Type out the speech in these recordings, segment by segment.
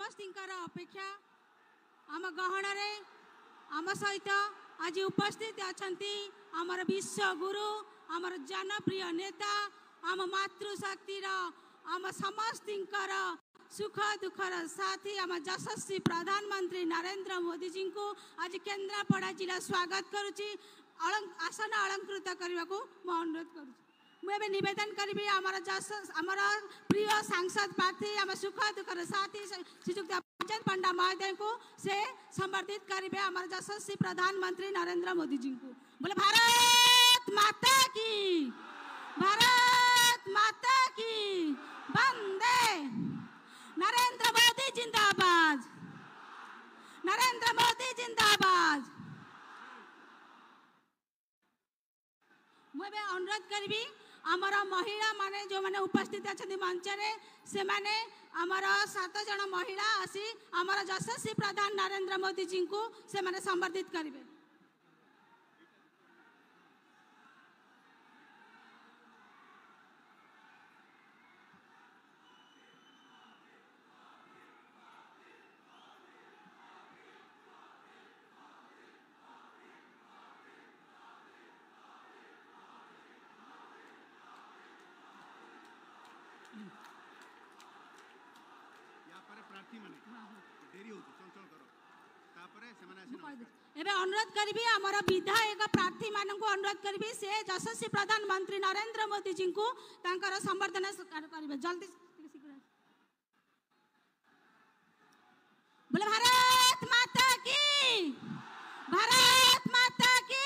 समस्तिंकर अपेक्षा आम गहन आम सहित आज उपस्थित अछंती आमर विश्व गुरु आमर जनप्रिय नेता आम मातृशक्तिर आम समस्तिंकर सुख दुखर साथी आम यशस्वी प्रधानमंत्री नरेंद्र मोदी जी को आज केन्द्रापड़ा जिला स्वागत करुच्ची आसन अलंकृत करने को अनुरोध करुच्ची। मुझे निवेदन करी आमर प्रिय सांसद प्रार्थी आम सुख दुखर साथी श्रीजुक्त बलदेव पंडा महोदय को से संबर्धित करेंगे आमर यशस्वी प्रधानमंत्री नरेंद्र मोदी जी को। बोले भारत माता की, भारत माता की, वंदे नरेंद्र मोदी जिंदाबाद, नरेंद्र मोदी जिंदाबाद। मुझे अनुरोध करी आमर महिला माने जो माने उपस्थित अच्छा मंच से माने आमर 7 जन महिला आसी आमर यशस्वी प्रधान नरेंद्र मोदी जी को से माने संबर्धित करेंगे। अनुरोध करी आमर विधायक प्रार्थी मान अनुरोध करी से यशस्वी प्रधानमंत्री नरेंद्र मोदी जी को संबर्धना करेंगे जल्दी। बोले भारत माता की, भारत माता की।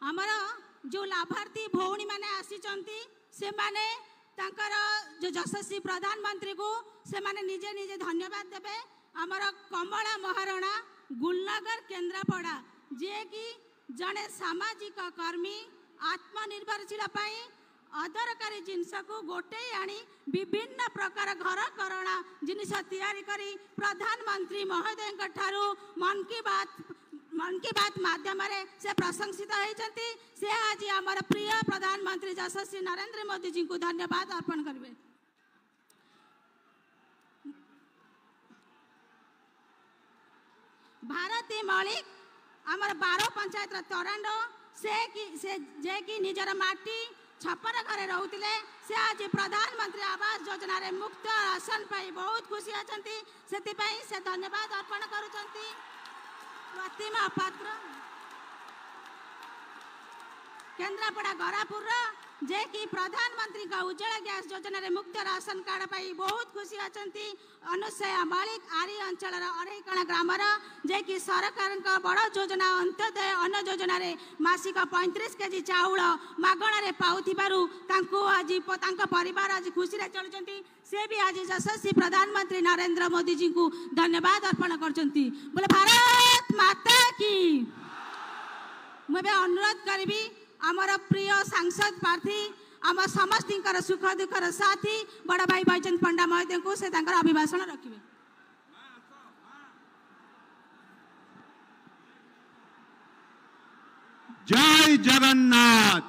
आमर जो लाभार्थी भौणी माने आसीचंती से माने तांकर जो यशस्वी प्रधानमंत्री को से माने निजे निजे धन्यवाद देबे। आमर कमला महाराणा गुलनगर केन्द्रापड़ा जे कि जड़े सामाजिक कर्मी आत्मनिर्भरशील अदरकारी जिनस को गोटे आनी विभिन्न प्रकार घर करणा जिनिस तैयारी करी प्रधानमंत्री महोदय ठारू मन की बात माध्यम से प्रशंसित होती से आज आमर प्रिय प्रधानमंत्री यशस्वी नरेंद्र मोदी जी को धन्यवाद अर्पण करेंगे। भारती मलिक आमर 12 पंचायत तरांड से जे कि निजर माटी छपर घरे रोते से आज प्रधानमंत्री आवास योजना रे मुक्त राशन पाई बहुत खुशी अच्छा से धन्यवाद अर्पण करुचंती। प्रतिमा पात्र केन्द्रापड़ा गरापुर जे कि प्रधानमंत्री का उज्ज्वला गैस योजना रे मुक्त राशन कार्ड पाई बहुत खुशी अच्छा। अनुसया मलिक आरी अंचल अरेकणा ग्राम जे कि सरकार का बड़ योजना अंत्योदय अन्न योजना रे मासिक 35 केजी चाउल मागणा रे पाउथिबारु तांको आज परिवार आज खुशी रे चलुचंती से भी आज यशस्वी प्रधानमंत्री नरेंद्र मोदी जी को धन्यवाद अर्पण करचंती। बोले भारत माता की। मुझे अनुरोध करी आमर प्रिय सांसद प्रार्थी आम समस्तिंकर सुख दुखर साथी बड़ भाई बलदेव पंडा महोदय को से अभिभाषण रखिए। जय जगन्नाथ।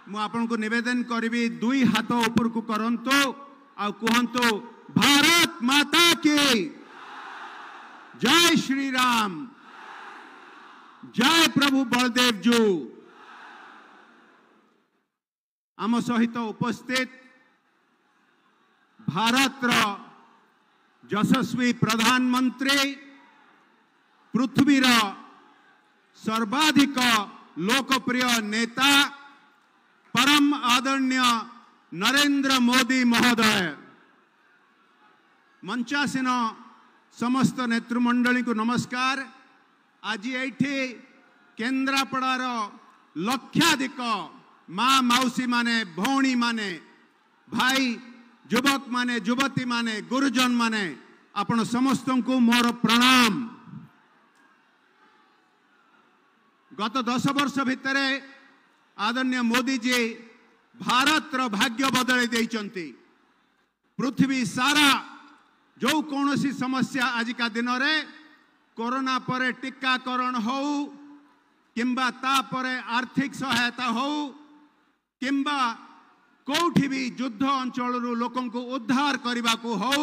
मु आपन को निवेदन करी 2 हाथ ऊपर को करंतो आ कहंतो भारत माता की जय श्री राम, जय प्रभु बलदेव जू। आम सहित उपस्थित भारत यशस्वी प्रधानमंत्री पृथ्वीर सर्वाधिक लोकप्रिय नेता परम आदरणीय नरेंद्र मोदी महोदय, मंचासीन समस्त नेतृमंडली को नमस्कार। आज ये केन्द्रापड़ार लक्षाधिक माँ मौसी माने भौणी माने भाई युवक माने युवती माने गुरुजन माने आपण समस्त को मोर प्रणाम। गत 10 वर्ष भितर आदरणीय मोदी जी भारत भाग्य बदल देइचंती। पृथ्वी सारा जो कौन सी समस्या आजिका दिन रे कोरोना परे टीकाकरण हो किंबा तापरे आर्थिक सहायता हो किंबा कोठी भी युद्ध अंचल लोकों को उद्धार करने को हो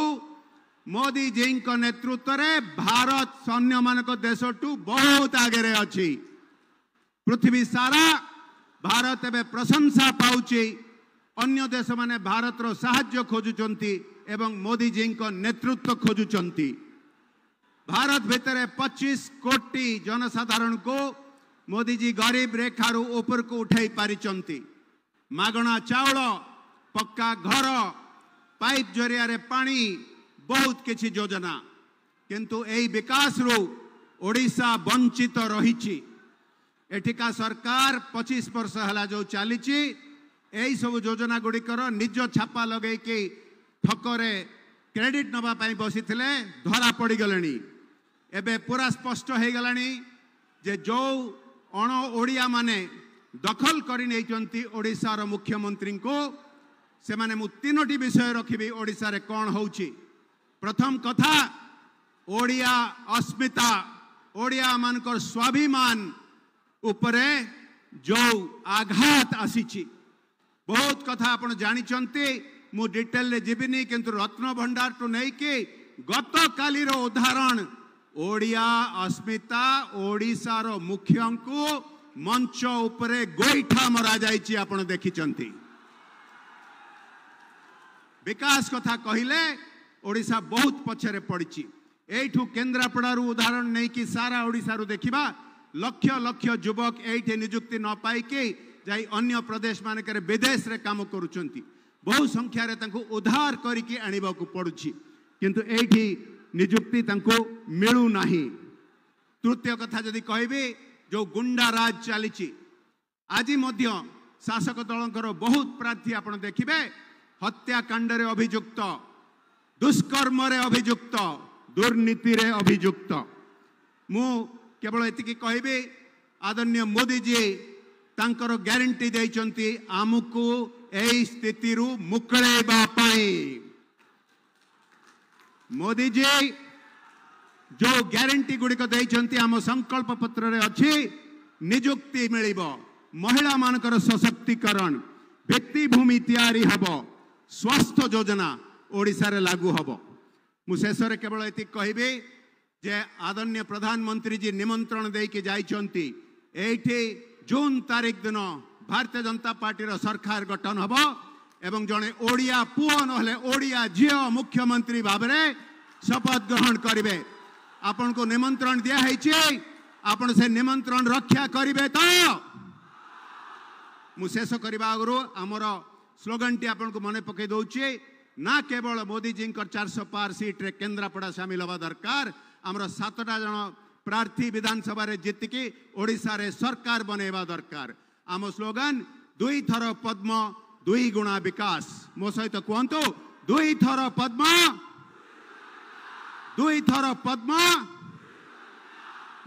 मोदी जी नेतृत्व में भारत सैन्य मानक देश टू बहुत आगे अच्छी पृथ्वी सारा भारत एवं प्रशंसा पाउची अन्य देश माने भारत रो साहाय्य खोजुचंती एवं मोदी जी नेतृत्व खोजुचंती भारत भितर 25 कोटी जनसाधारण को मोदी जी गरीब रेखार ऊपर को उठाई पारिचंती मागणा चाउल पक्का घर पाइप जरिया रे पानी बहुत किछि योजना किंतु एई विकास रो ओडिशा वंचित रहिछि एठिका सरकार 25 वर्ष हला जो चलीछि एई सब योजना गुड़िकर निज छापा लगे कि ठकरे क्रेडिट नबा पाई बसिथिले धरा पड़ी गलेनी एबे पूरा स्पष्ट हो गलानी जे जो अण ओडिया माने दखल करि नैचंती ओडिशार मुख्यमंत्री को से माने मु तीनोटी विषय रखिबी ओडिशा रे कोन होउछि प्रथम कथा ओडिया अस्मिता ओडिया मानकर स्वाभिमान उपरे जो आघात आसीछि बहुत कथा आपण जानिचंती मु डिटेल रे जीविनी किंतु रत्न भंडार टू नहीं कि गत कालीर उदाहरण ओडिया अस्मिता ओडिशा रो मुख्य को मंच उपरे गोईठा मरा जाइछि आपण देखिचंती विकास कथा कहिले ओडिशा बहुत पछरे पड़िछि एठू केंद्रापड़ारू उदाहरण नहीं कि सारा ओडिशा रू देखिबा लक्ष लक्ष युवक एठे नियुक्ति न पाई के जाई अन्य प्रदेश मानकर विदेश रे काम करूचंती बहु संख्या रे तांको उद्धार करिकि आनिबा को पड़ुछि किंतु एठी नियुक्ति तांको मिलू नाही तृतीय कथा जदि कहबे जो गुंडा राज चलीछि आज मध्य शासक दलंकर बहुत प्रार्थी आपण देखिबे हत्याकांड रे अभियुक्त दुष्कर्म रे अभियुक्त दुर्नीति रे अभियुक्त मु केवल एतिकी कहबे आदरणीय मोदी जी तांकर ग्यारंटी देइचंती आमुको एई स्थिति रु मुक्लेबा पाई मोदी जी जो ग्यारंटी गुड़िक देइचंती आम संकल्प पत्र रे अछि नियुक्ति मिलिबो महिला मानकर सशक्तिकरण भित्तिभूमि तैयारी हबो स्वास्थ्य योजना ओडिशा रे लागू हबो मु शेष रे केवल एति कहबे जे आदरणीय प्रधानमंत्री जी निमंत्रण देके जाइचंती एठी जून तारीख दिन भारतीय जनता पार्टी रो सरकार गठन हबो एवं जने ओडिया पुओ नहले ओडिया झियो मुख्यमंत्री भाबरे शपथ ग्रहण करिवे आपन को निमंत्रण दिया हैछि आपन से निमंत्रण रक्षा करिवे तो मु शेष करबा आगरो हमर स्लोगन टी आपन को मने पके दउछि ना केवल मोदी जी 400 पार सीट रे केंद्रापड़ा शामिल हवा दरकार हमर 7टा जन प्रार्थी विधानसभा रे जितकी ओडिशा रे सरकार बनेबा दरकार आम स्लोगन 2 थर पद्म 2 गुणा विकास मो सहित कहंतु 2 थर पद्म 2 थर पद्म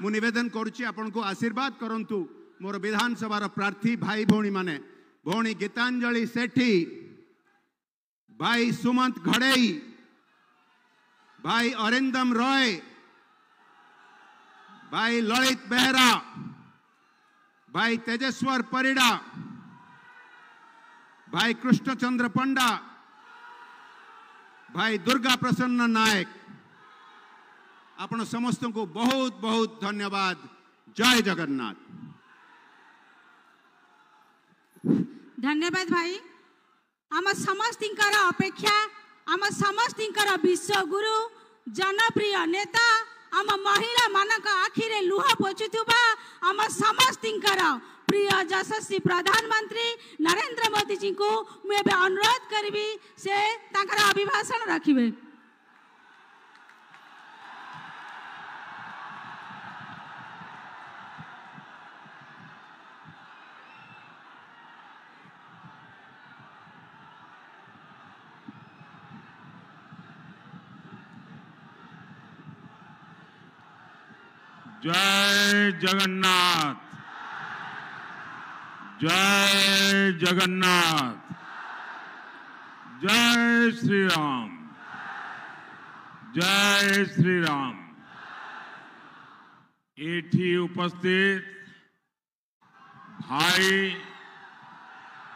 मु निवेदन करुछि आपन को आशीर्वाद करंतु मोर विधानसभा रो प्रार्थी भाई भौणी माने भौणी गीतांजलि सेठी भाई सुमंत घड़ेई भाई अरिंदम रॉय भाई ललित बेहरा भाई तेजेश्वर परिड़ा भाई कृष्णचंद्र पंडा भाई दुर्गा प्रसन्न नायक आपण समस्त को बहुत बहुत धन्यवाद जय जगन्नाथ धन्यवाद भाई आम समस्तिंकर अपेक्षा आम समस्तिंकर विश्व गुरु जनप्रिय नेता आम महिला मानक आखिरे लुह पोछुथुबा आम समस्तिंकर प्रिय यशस्वी प्रधानमंत्री नरेंद्र मोदी जी को मैं अनुरोध करी से तांकर अभिभाषण रखिबे जय जगन्नाथ जय जगन्नाथ जय श्री राम जय श्री राम। एठी उपस्थित भाई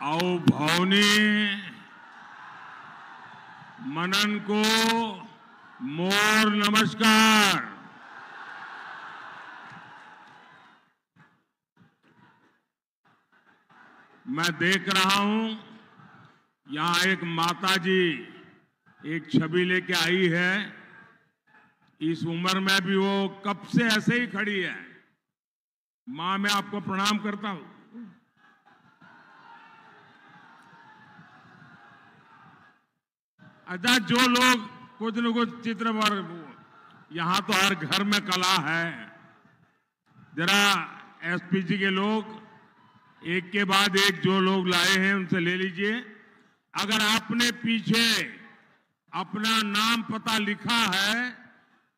और भौनी मनन को मोर नमस्कार। मैं देख रहा हूं यहां एक माताजी एक छवि लेके आई है। इस उम्र में भी वो कब से ऐसे ही खड़ी है। मां, मैं आपको प्रणाम करता हूं। अच्छा, जो लोग कुछ न कुछ चित्र पर, यहां तो हर घर में कला है। जरा एसपी जी के लोग एक के बाद एक जो लोग लाए हैं उनसे ले लीजिए। अगर आपने पीछे अपना नाम पता लिखा है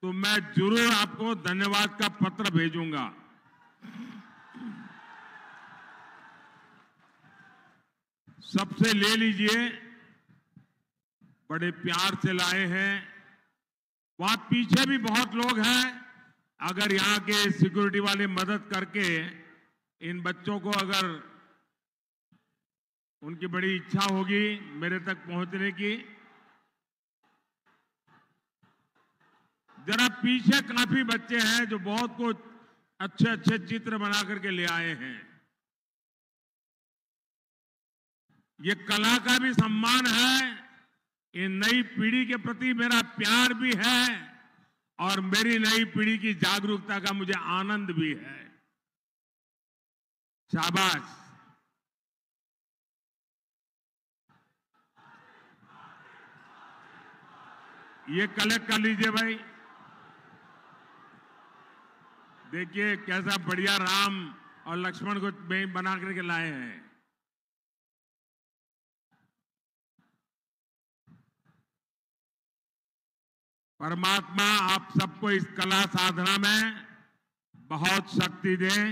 तो मैं जरूर आपको धन्यवाद का पत्र भेजूंगा। सबसे ले लीजिए, बड़े प्यार से लाए हैं। वहां पीछे भी बहुत लोग हैं। अगर यहां के सिक्योरिटी वाले मदद करके इन बच्चों को, अगर उनकी बड़ी इच्छा होगी मेरे तक पहुंचने की, जरा पीछे काफी बच्चे हैं जो बहुत कुछ अच्छे अच्छे चित्र बना करके ले आए हैं। ये कला का भी सम्मान है। ये नई पीढ़ी के प्रति मेरा प्यार भी है और मेरी नई पीढ़ी की जागरूकता का मुझे आनंद भी है। शाबाश। ये कलेक्ट कर लीजिए भाई। देखिए कैसा बढ़िया राम और लक्ष्मण को बना करके लाए हैं। परमात्मा आप सबको इस कला साधना में बहुत शक्ति दें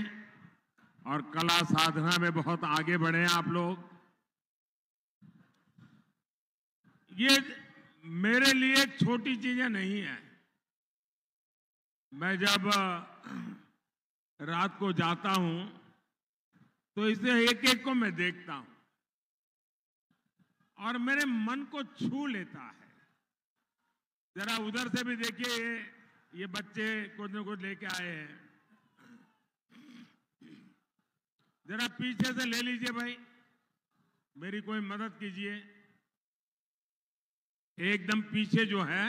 और कला साधना में बहुत आगे बढ़े आप लोग। ये मेरे लिए छोटी चीजें नहीं है। मैं जब रात को जाता हूं तो इसे एक एक को मैं देखता हूं और मेरे मन को छू लेता है। जरा उधर से भी देखिए, ये बच्चे कुछ न कुछ लेके आए हैं। जरा पीछे से ले लीजिए भाई, मेरी कोई मदद कीजिए। एकदम पीछे जो है,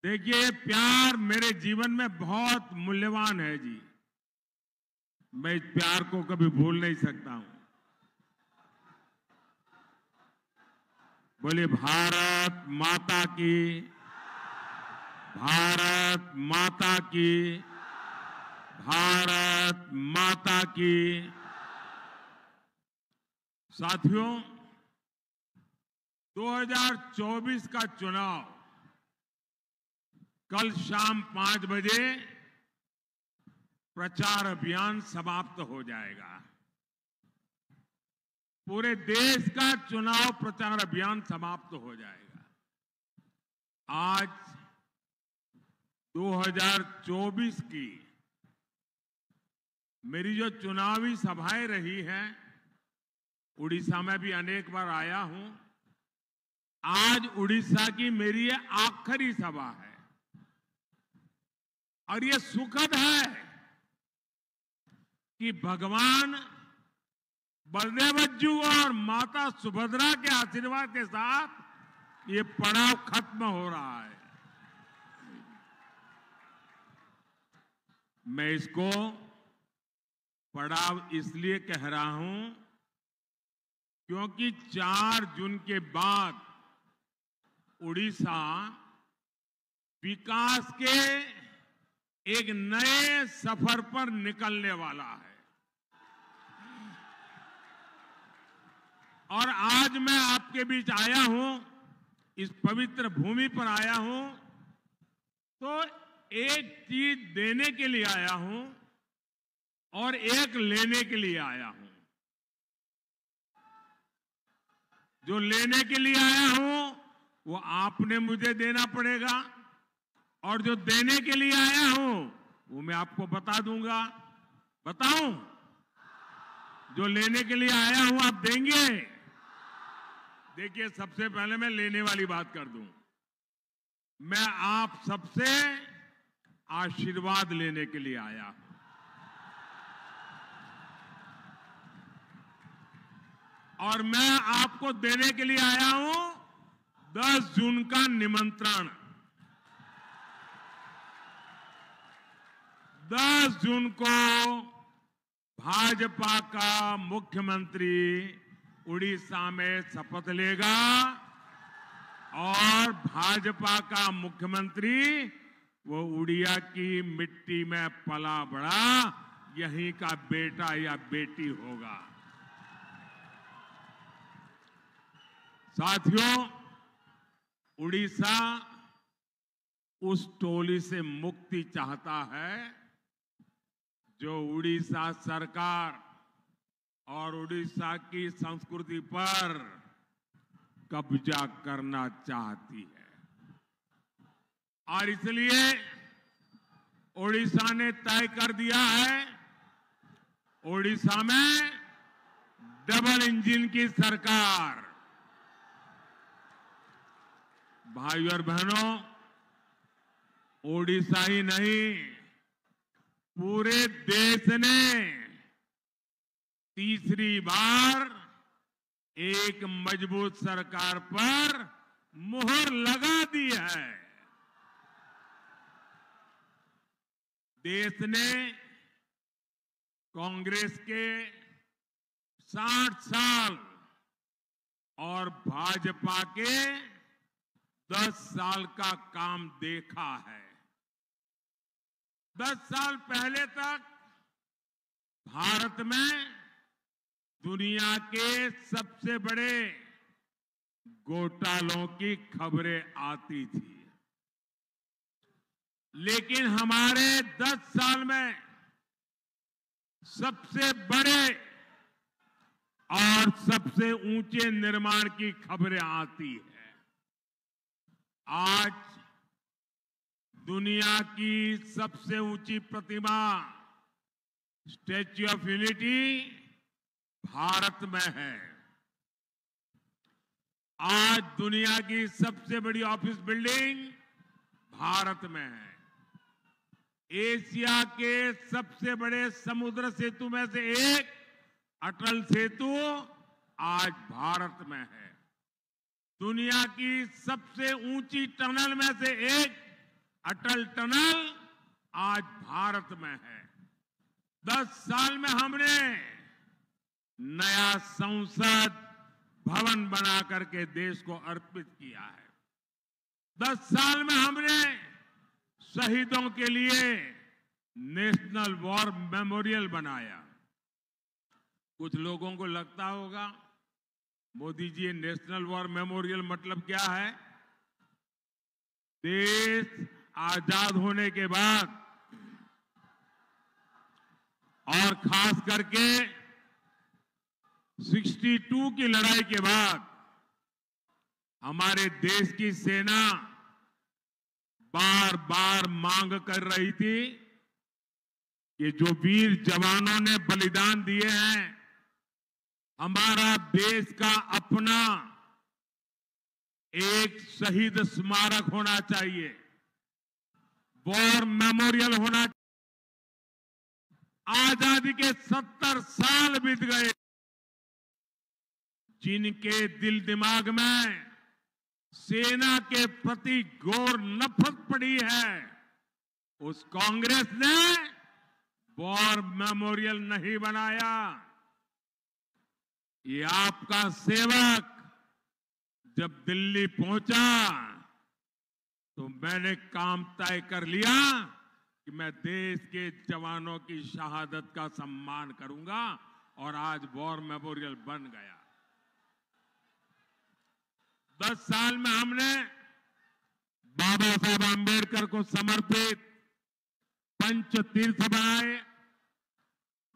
देखिए प्यार मेरे जीवन में बहुत मूल्यवान है जी। मैं इस प्यार को कभी भूल नहीं सकता हूं। बोलिए भारत माता की, भारत माता की, भारत माता की। साथियों, 2024 का चुनाव कल शाम 5 बजे प्रचार अभियान समाप्त हो जाएगा। पूरे देश का चुनाव प्रचार अभियान समाप्त हो जाएगा। आज 2024 की मेरी जो चुनावी सभाएं रही हैं, उड़ीसा में भी अनेक बार आया हूं। आज उड़ीसा की मेरी ये आखिरी सभा है और ये सुखद है कि भगवान बलदेवज्जू और माता सुभद्रा के आशीर्वाद के साथ ये पड़ाव खत्म हो रहा है। मैं इसको पड़ाव इसलिए कह रहा हूं क्योंकि 4 जून के बाद उड़ीसा विकास के एक नए सफर पर निकलने वाला है। और आज मैं आपके बीच आया हूं, इस पवित्र भूमि पर आया हूं, तो एक चीज देने के लिए आया हूं और एक लेने के लिए आया हूं। जो लेने के लिए आया हूं वो आपने मुझे देना पड़ेगा, और जो देने के लिए आया हूं वो मैं आपको बता दूंगा। बताऊं? जो लेने के लिए आया हूं आप देंगे? देखिए, सबसे पहले मैं लेने वाली बात कर दूं। मैं आप सबसे आशीर्वाद लेने के लिए आया हूं। और मैं आपको देने के लिए आया हूं 10 जून का निमंत्रण। 10 जून को भाजपा का मुख्यमंत्री उड़ीसा में शपथ लेगा, और भाजपा का मुख्यमंत्री वो उड़िया की मिट्टी में पला बड़ा यहीं का बेटा या बेटी होगा। साथियों, उड़ीसा उस टोली से मुक्ति चाहता है जो उड़ीसा सरकार और उड़ीसा की संस्कृति पर कब्जा करना चाहती है। और इसलिए उड़ीसा ने तय कर दिया है, उड़ीसा में डबल इंजन की सरकार। भाइयों और बहनों, उड़ीसा ही नहीं, पूरे देश ने तीसरी बार एक मजबूत सरकार पर मुहर लगा दी है। देश ने कांग्रेस के 60 साल और भाजपा के 10 साल का काम देखा है। 10 साल पहले तक भारत में दुनिया के सबसे बड़े घोटालों की खबरें आती थी, लेकिन हमारे 10 साल में सबसे बड़े और सबसे ऊंचे निर्माण की खबरें आती है। आज दुनिया की सबसे ऊंची प्रतिमा स्टैच्यू ऑफ यूनिटी भारत में है। आज दुनिया की सबसे बड़ी ऑफिस बिल्डिंग भारत में है। एशिया के सबसे बड़े समुद्र सेतु में से एक अटल सेतु आज भारत में है। दुनिया की सबसे ऊंची टनल में से एक अटल टनल आज भारत में है। 10 साल में हमने नया संसद भवन बना करके देश को अर्पित किया है। 10 साल में हमने शहीदों के लिए नेशनल वॉर मेमोरियल बनाया। कुछ लोगों को लगता होगा, Modi ji, national war memorial मतलब क्या है? देश आजाद होने के बाद और खास करके 62 की लड़ाई के बाद हमारे देश की सेना बार बार मांग कर रही थी कि जो वीर जवानों ने बलिदान दिए हैं, हमारा देश का अपना एक शहीद स्मारक होना चाहिए, वॉर मेमोरियल होना। आजादी के 70 साल बीत गए, जिनके दिल दिमाग में सेना के प्रति घोर नफरत पड़ी है, उस कांग्रेस ने वॉर मेमोरियल नहीं बनाया। ये आपका सेवक जब दिल्ली पहुंचा तो मैंने काम तय कर लिया कि मैं देश के जवानों की शहादत का सम्मान करूंगा, और आज वॉर मेमोरियल बन गया। 10 साल में हमने बाबा साहब आंबेडकर को समर्पित पंचतीर्थ बनाए।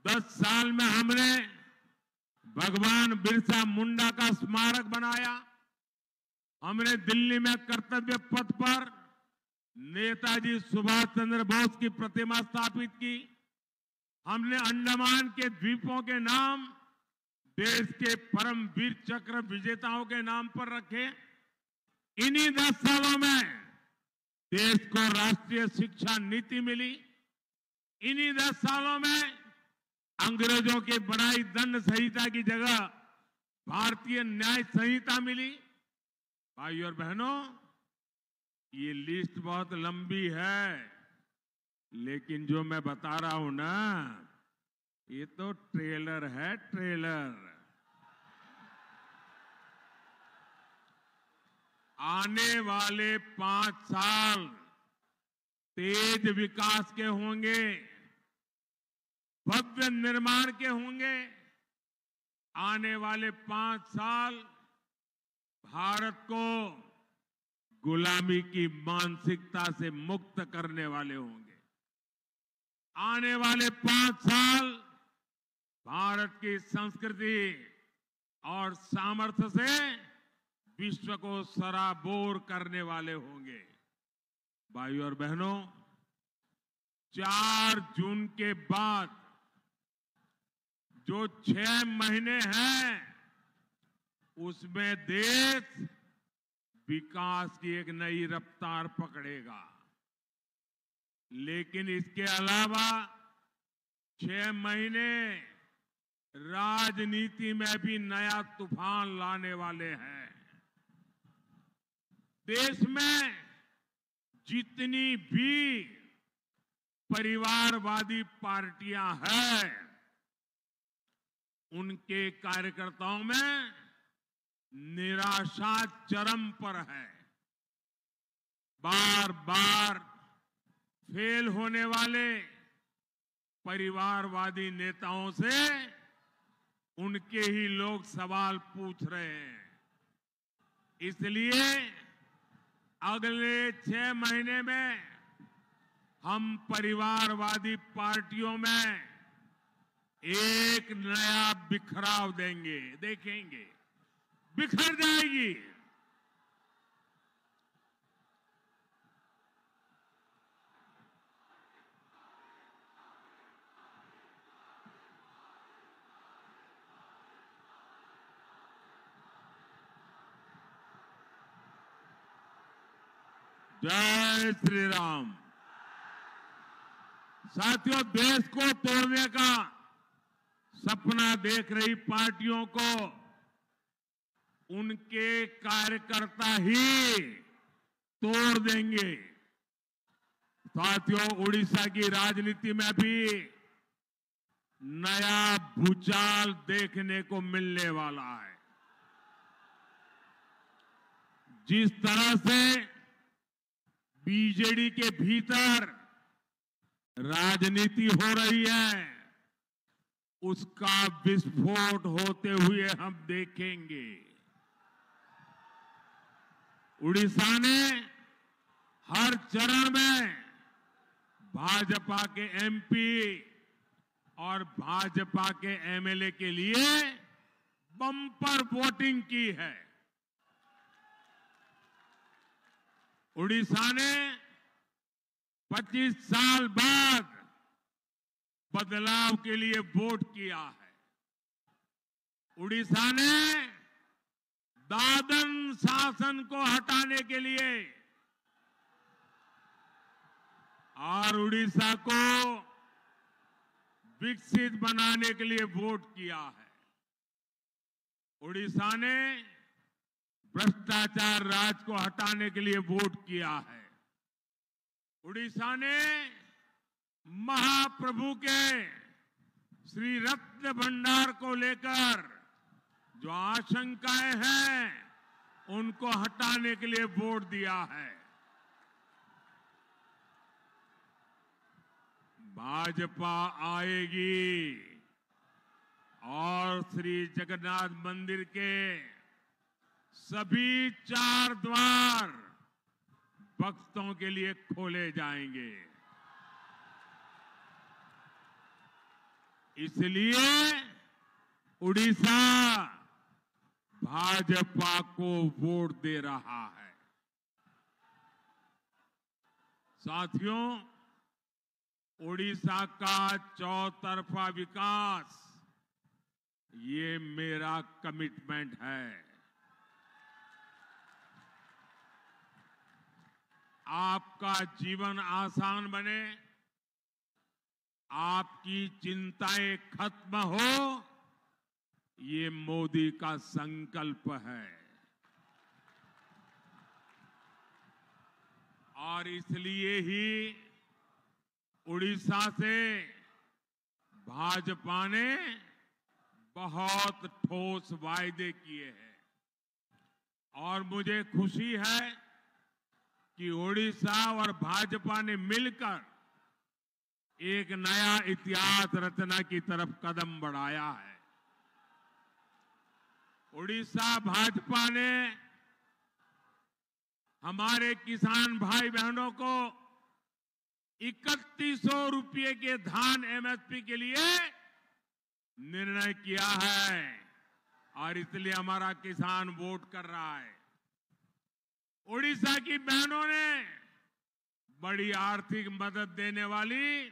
10 साल में हमने भगवान बिरसा मुंडा का स्मारक बनाया। हमने दिल्ली में कर्तव्य पथ पर नेताजी सुभाष चंद्र बोस की प्रतिमा स्थापित की। हमने अंडमान के द्वीपों के नाम देश के परम वीर चक्र विजेताओं के नाम पर रखे। इन्हीं 10 सालों में देश को राष्ट्रीय शिक्षा नीति मिली। इन्हीं 10 सालों में अंग्रेजों की बनाई दंड संहिता की जगह भारतीय न्याय संहिता मिली। भाइयों और बहनों, ये लिस्ट बहुत लंबी है, लेकिन जो मैं बता रहा हूं ना, ये तो ट्रेलर है, ट्रेलर। आने वाले 5 साल तेज विकास के होंगे, भव्य निर्माण के होंगे। आने वाले 5 साल भारत को गुलामी की मानसिकता से मुक्त करने वाले होंगे। आने वाले 5 साल भारत की संस्कृति और सामर्थ्य से विश्व को सराबोर करने वाले होंगे। भाइयों और बहनों, 4 जून के बाद जो 6 महीने हैं, उसमें देश विकास की एक नई रफ्तार पकड़ेगा। लेकिन इसके अलावा 6 महीने राजनीति में भी नया तूफान लाने वाले हैं। देश में जितनी भी परिवारवादी पार्टियां हैं, उनके कार्यकर्ताओं में निराशा चरम पर है। बार बार फेल होने वाले परिवारवादी नेताओं से उनके ही लोग सवाल पूछ रहे हैं। इसलिए अगले 6 महीने में हम परिवारवादी पार्टियों में एक नया बिखराव देंगे। देखेंगे, बिखर जाएगी। जय श्री राम। साथियों, देश को तोड़ने का सपना देख रही पार्टियों को उनके कार्यकर्ता ही तोड़ देंगे। साथियों, उड़ीसा की राजनीति में भी नया भूचाल देखने को मिलने वाला है। जिस तरह से बीजेडी के भीतर राजनीति हो रही है, उसका विस्फोट होते हुए हम देखेंगे। उड़ीसा ने हर चरण में भाजपा के एमपी और भाजपा के एमएलए के लिए बम्पर वोटिंग की है। उड़ीसा ने 25 साल बाद बदलाव के लिए वोट किया है। उड़ीसा ने दादन शासन को हटाने के लिए और उड़ीसा को विकसित बनाने के लिए वोट किया है। उड़ीसा ने भ्रष्टाचार राज को हटाने के लिए वोट किया है। उड़ीसा ने महाप्रभु के श्री रत्न भंडार को लेकर जो आशंकाएं हैं, उनको हटाने के लिए वोट दिया है। भाजपा आएगी और श्री जगन्नाथ मंदिर के सभी 4 द्वार भक्तों के लिए खोले जाएंगे। इसलिए उड़ीसा भाजपा को वोट दे रहा है। साथियों, उड़ीसा का चौतरफा विकास ये मेरा कमिटमेंट है। आपका जीवन आसान बने, आपकी चिंताएं खत्म हो, ये मोदी का संकल्प है। और इसलिए ही उड़ीसा से भाजपा ने बहुत ठोस वायदे किए हैं और मुझे खुशी है कि उड़ीसा और भाजपा ने मिलकर एक नया इतिहास रचना की तरफ कदम बढ़ाया है। उड़ीसा भाजपा ने हमारे किसान भाई बहनों को 3100 रुपये के धान एमएसपी के लिए निर्णय किया है और इसलिए हमारा किसान वोट कर रहा है। उड़ीसा की बहनों ने बड़ी आर्थिक मदद देने वाली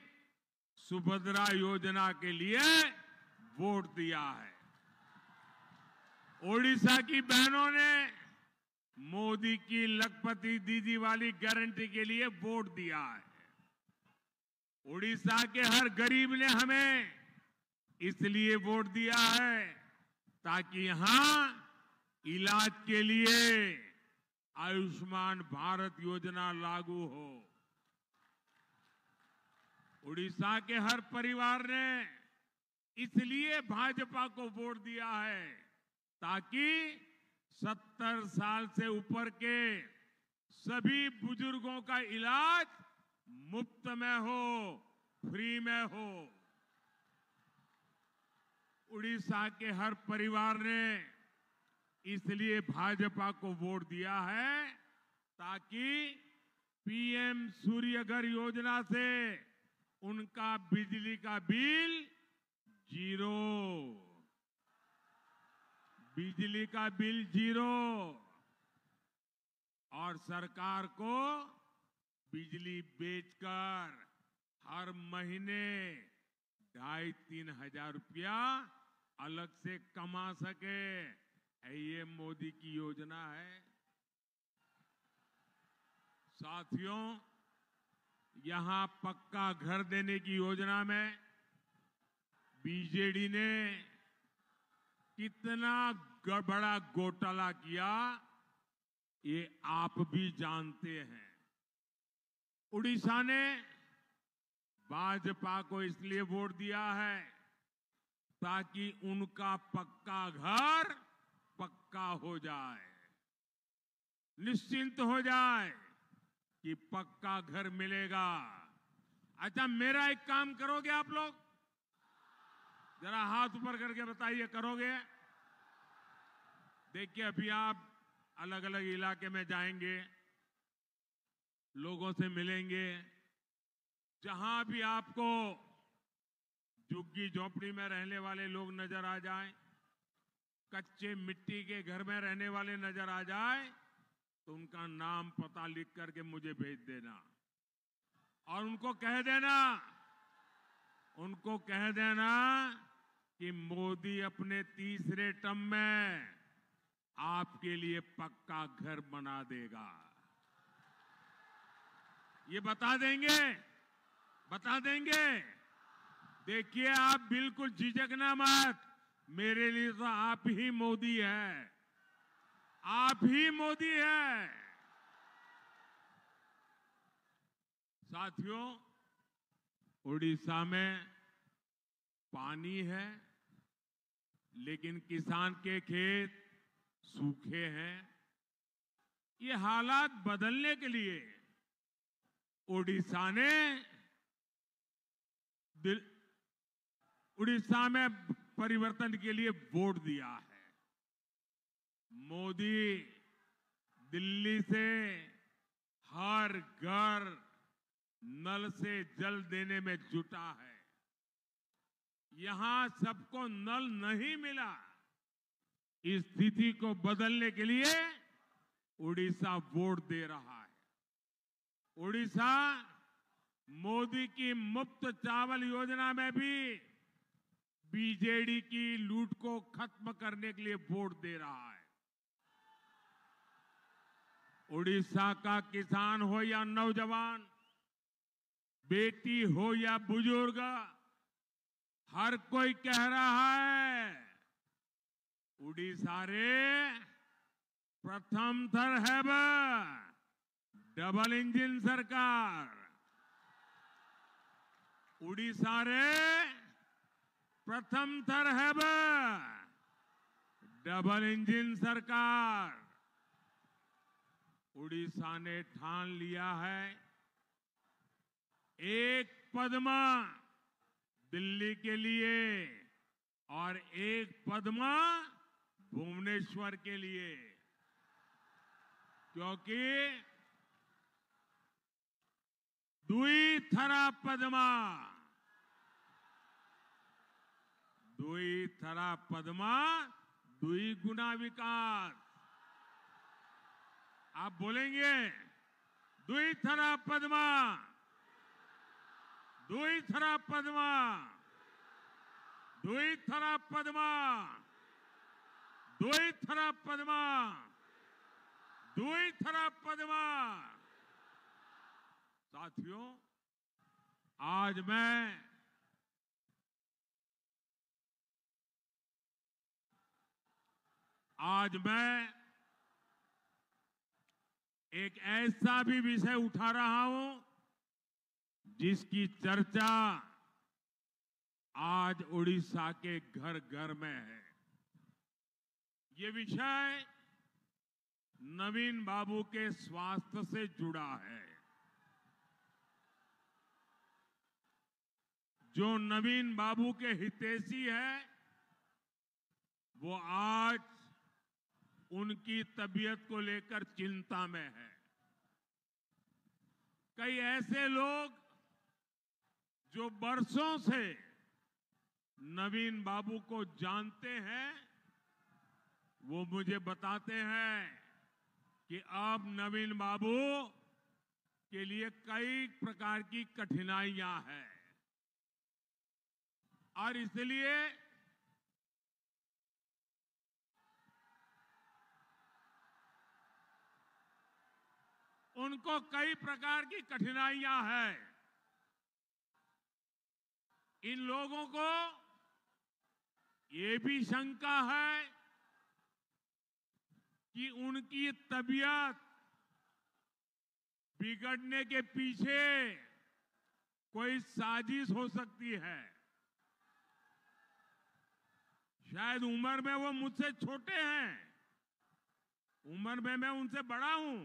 सुभद्रा योजना के लिए वोट दिया है। उड़ीसा की बहनों ने मोदी की लखपति दीदी वाली गारंटी के लिए वोट दिया है। उड़ीसा के हर गरीब ने हमें इसलिए वोट दिया है ताकि यहां इलाज के लिए आयुष्मान भारत योजना लागू हो। उड़ीसा के हर परिवार ने इसलिए भाजपा को वोट दिया है ताकि 70 साल से ऊपर के सभी बुजुर्गों का इलाज मुफ्त में हो, फ्री में हो। उड़ीसा के हर परिवार ने इसलिए भाजपा को वोट दिया है ताकि पीएम सूर्यघर योजना से उनका बिजली का बिल जीरो, बिजली का बिल जीरो और सरकार को बिजली बेचकर हर महीने 2,500-3 हजार रुपया अलग से कमा सके, ये मोदी की योजना है। साथियों, यहां पक्का घर देने की योजना में बीजेडी ने कितना बड़ा घोटाला किया ये आप भी जानते हैं। उड़ीसा ने भाजपा को इसलिए वोट दिया है ताकि उनका पक्का घर पक्का हो जाए, निश्चिंत हो जाए कि पक्का घर मिलेगा। अच्छा, मेरा एक काम करोगे आप लोग? जरा हाथ ऊपर करके बताइए, करोगे? देखिए, अभी आप अलग अलग इलाके में जाएंगे, लोगों से मिलेंगे, जहां भी आपको झुग्गी झोपड़ी में रहने वाले लोग नजर आ जाएं, कच्चे मिट्टी के घर में रहने वाले नजर आ जाए तो उनका नाम पता लिख करके मुझे भेज देना और उनको कह देना कि मोदी अपने तीसरे टर्म में आपके लिए पक्का घर बना देगा। ये बता देंगे। देखिए, आप बिल्कुल झिझकना मत, मेरे लिए तो आप ही मोदी है, आप ही मोदी है। साथियों, उड़ीसा में पानी है लेकिन किसान के खेत सूखे हैं। ये हालात बदलने के लिए उड़ीसा में परिवर्तन के लिए वोट दिया है। मोदी दिल्ली से हर घर नल से जल देने में जुटा है। यहां सबको नल नहीं मिला, इस स्थिति को बदलने के लिए उड़ीसा वोट दे रहा है। उड़ीसा मोदी की मुफ्त चावल योजना में भी बीजेडी की लूट को खत्म करने के लिए वोट दे रहा है। उड़ीसा का किसान हो या नौजवान, बेटी हो या बुजुर्ग, हर कोई कह रहा है उड़ीसा रे प्रथम थर हैब डबल इंजिन सरकार। उड़ीसा रे प्रथम थर हैब डबल इंजिन सरकार। उड़ीसा ने ठान लिया है एक पद्मा दिल्ली के लिए और एक पद्मा भुवनेश्वर के लिए, क्योंकि दुई थरा पद्मा, दुई थरा पद्मा दुई गुना विकास। आप बोलेंगे दुई थरा पद्मा, दुई थरा पद्मा, दुई थरा पद्मा, दुई थरा पद्मा, दुई थरा पद्मा। साथियों, आज मैं एक ऐसा भी विषय उठा रहा हूं जिसकी चर्चा आज उड़ीसा के घर घर में है। ये विषय नवीन बाबू के स्वास्थ्य से जुड़ा है। जो नवीन बाबू के हितैषी है, वो आज उनकी तबीयत को लेकर चिंता में है। कई ऐसे लोग जो बरसों से नवीन बाबू को जानते हैं, वो मुझे बताते हैं कि अब नवीन बाबू के लिए कई प्रकार की कठिनाइयां हैं और इसलिए उनको कई प्रकार की कठिनाइयां हैं। इन लोगों को ये भी शंका है कि उनकी तबीयत बिगड़ने के पीछे कोई साजिश हो सकती है। शायद उम्र में वो मुझसे छोटे हैं, उम्र में मैं उनसे बड़ा हूं,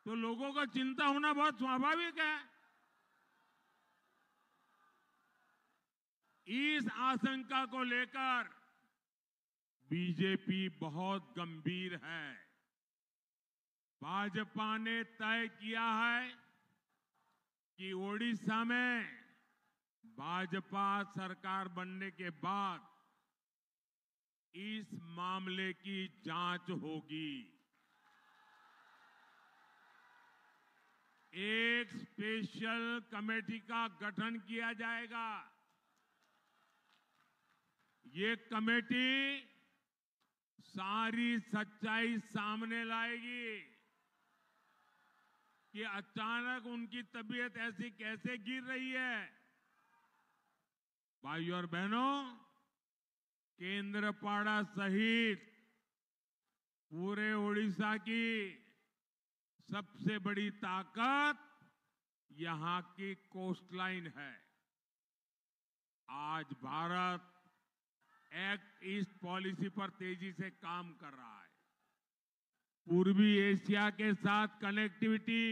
तो लोगों को चिंता होना बहुत स्वाभाविक है। इस आशंका को लेकर बीजेपी बहुत गंभीर है। भाजपा ने तय किया है कि ओडिशा में भाजपा सरकार बनने के बाद इस मामले की जांच होगी। एक स्पेशल कमेटी का गठन किया जाएगा। ये कमेटी सारी सच्चाई सामने लाएगी कि अचानक उनकी तबीयत ऐसी कैसे गिर रही है। भाइयों और बहनों, केंद्रपाड़ा सहित पूरे ओडिशा की सबसे बड़ी ताकत यहां की कोस्टलाइन है। आज भारत एक्ट ईस्ट पॉलिसी पर तेजी से काम कर रहा है। पूर्वी एशिया के साथ कनेक्टिविटी,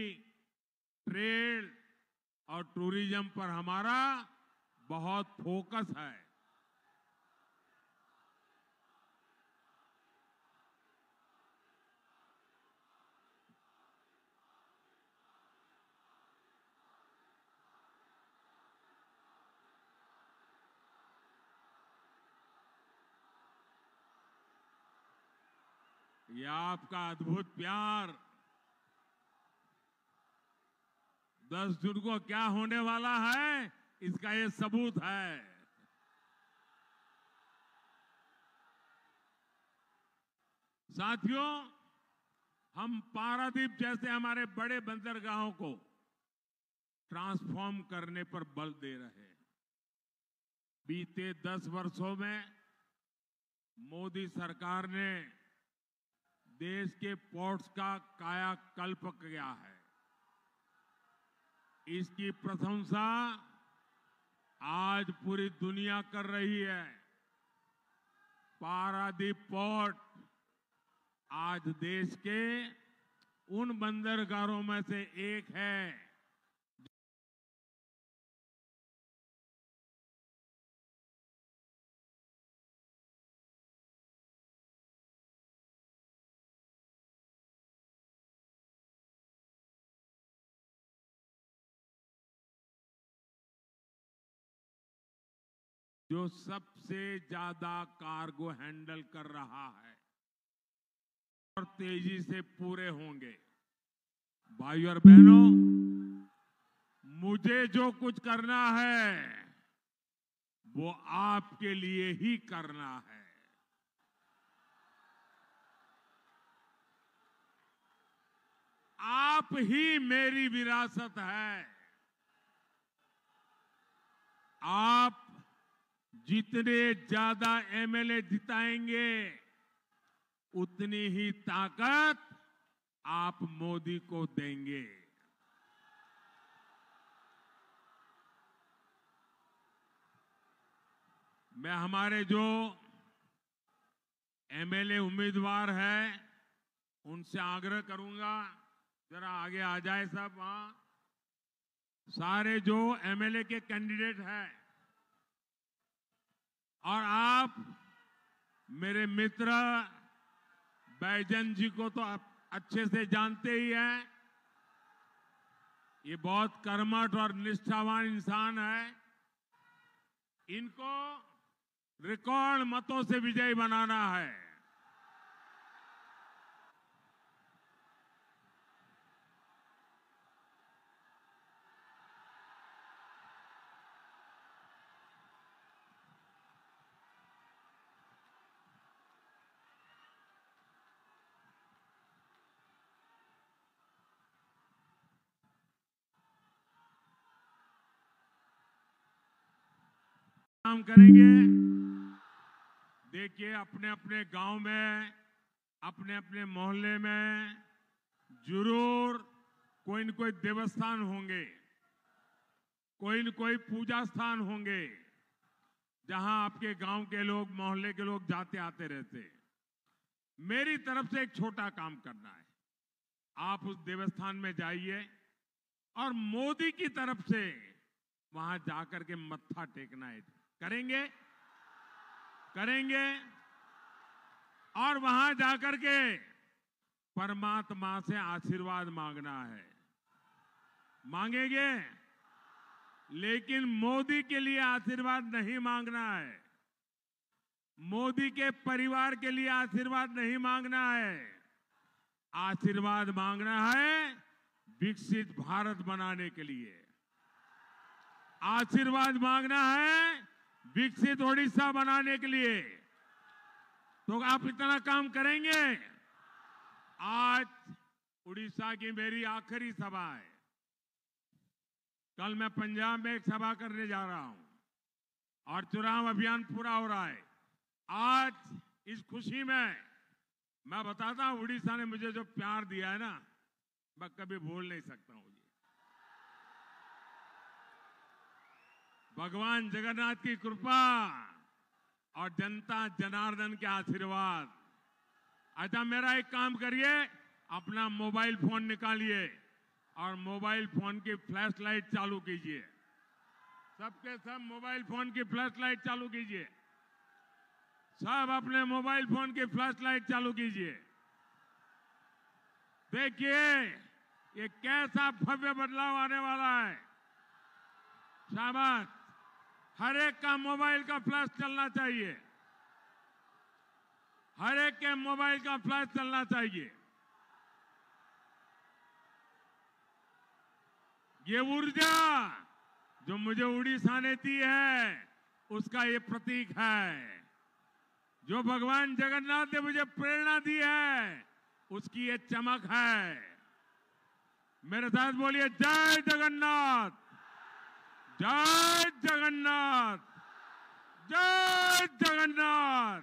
ट्रेड और टूरिज्म पर हमारा बहुत फोकस है। ये आपका अद्भुत प्यार 10 जून को क्या होने वाला है, इसका ये सबूत है। साथियों, हम पारादीप जैसे हमारे बड़े बंदरगाहों को ट्रांसफॉर्म करने पर बल दे रहे हैं। बीते 10 वर्षों में मोदी सरकार ने देश के पोर्ट्स का कायाकल्प किया है। इसकी प्रशंसा आज पूरी दुनिया कर रही है। पारादीप पोर्ट आज देश के उन बंदरगाहों में से एक है जो सबसे ज्यादा कार्गो हैंडल कर रहा है और तेजी से पूरे होंगे। भाइयों और बहनों, मुझे जो कुछ करना है वो आपके लिए ही करना है। आप ही मेरी विरासत है। आप जितने ज्यादा एमएलए जिताएंगे उतनी ही ताकत आप मोदी को देंगे। मैं हमारे जो एमएलए उम्मीदवार हैं उनसे आग्रह करूंगा, जरा आगे आ जाए सब। वहां सारे जो एमएलए के कैंडिडेट हैं और आप मेरे मित्र बैजन जी को तो आप अच्छे से जानते ही हैं। ये बहुत कर्मठ और निष्ठावान इंसान है। इनको रिकॉर्ड मतों से विजयी बनाना है। काम करेंगे। देखिए, अपने अपने गांव में, अपने अपने मोहल्ले में जरूर कोई न कोई देवस्थान होंगे, कोई न कोई पूजा स्थान होंगे जहां आपके गांव के लोग, मोहल्ले के लोग जाते आते रहते। मेरी तरफ से एक छोटा काम करना है। आप उस देवस्थान में जाइए और मोदी की तरफ से वहां जाकर के मत्था टेकना है। करेंगे? करेंगे। और वहां जाकर के परमात्मा से आशीर्वाद मांगना है। मांगेंगे? लेकिन मोदी के लिए आशीर्वाद नहीं मांगना है। मोदी के परिवार के लिए आशीर्वाद नहीं मांगना है। आशीर्वाद मांगना है विकसित भारत बनाने के लिए। आशीर्वाद मांगना है विकसित ओडिशा बनाने के लिए। तो आप इतना काम करेंगे? आज उड़ीसा की मेरी आखिरी सभा है। कल मैं पंजाब में एक सभा करने जा रहा हूं और चुनाव अभियान पूरा हो रहा है। आज इस खुशी में मैं बताता हूं, उड़ीसा ने मुझे जो प्यार दिया है ना, मैं कभी भूल नहीं सकता हूं। भगवान जगन्नाथ की कृपा और जनता जनार्दन के आशीर्वाद। अच्छा, मेरा एक काम करिए, अपना मोबाइल फोन निकालिए और मोबाइल फोन की फ्लैश लाइट चालू कीजिए। सबके सब मोबाइल फोन की फ्लैश लाइट चालू कीजिए। सब अपने मोबाइल फोन की फ्लैश लाइट चालू कीजिए। देखिए ये कैसा भव्य बदलाव आने वाला है। शाबाश, हर एक का मोबाइल का फ्लैश चलना चाहिए। हर एक के मोबाइल का फ्लैश चलना चाहिए। ये ऊर्जा जो मुझे उड़ीसा ने दी है उसका ये प्रतीक है। जो भगवान जगन्नाथ ने मुझे प्रेरणा दी है उसकी ये चमक है। मेरे साथ बोलिए जय जगन्नाथ, जय जगन्नाथ, जय जगन्नाथ।